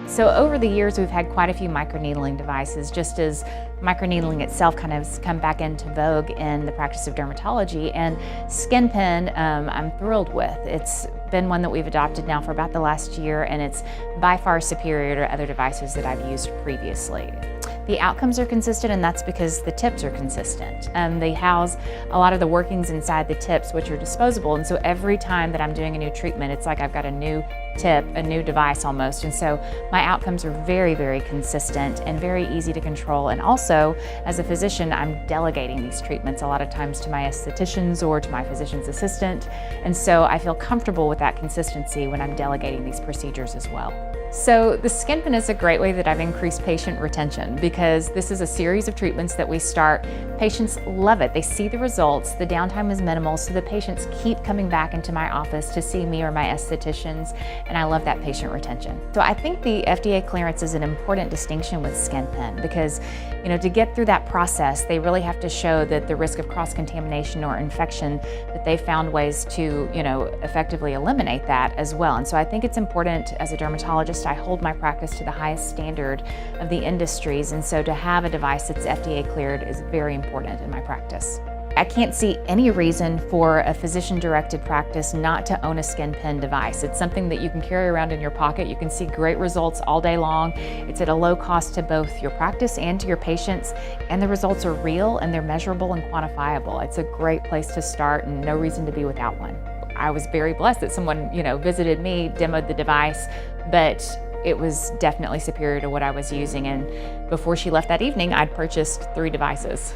So over the years, we've had quite a few microneedling devices, just as microneedling itself kind of has come back into vogue in the practice of dermatology. And SkinPen, I'm thrilled with. It's been one that we've adopted now for about the last year, and it's by far superior to other devices that I've used previously. The outcomes are consistent, and that's because the tips are consistent. They house a lot of the workings inside the tips, which are disposable, and so every time that I'm doing a new treatment, it's like I've got a new tip, a new device almost, and so my outcomes are very, very consistent and very easy to control. And also, as a physician, I'm delegating these treatments a lot of times to my estheticians or to my physician's assistant, and so I feel comfortable with that consistency when I'm delegating these procedures as well. So the SkinPen is a great way that I've increased patient retention, because this is a series of treatments that we start. Patients love it. They see the results. The downtime is minimal, so the patients keep coming back into my office to see me or my estheticians, and I love that patient retention. So I think the FDA clearance is an important distinction with SkinPen, because to get through that process, they really have to show that the risk of cross-contamination or infection, that they found ways to effectively eliminate that as well. And so I think it's important as a dermatologist, I hold my practice to the highest standard of the industries, and so to have a device that's FDA cleared is very important in my practice. I can't see any reason for a physician-directed practice not to own a SkinPen device. It's something that you can carry around in your pocket. You can see great results all day long. It's at a low cost to both your practice and to your patients, and the results are real and they're measurable and quantifiable. It's a great place to start, and no reason to be without one. I was very blessed that someone visited me, demoed the device, but it was definitely superior to what I was using, and before she left that evening, I'd purchased 3 devices.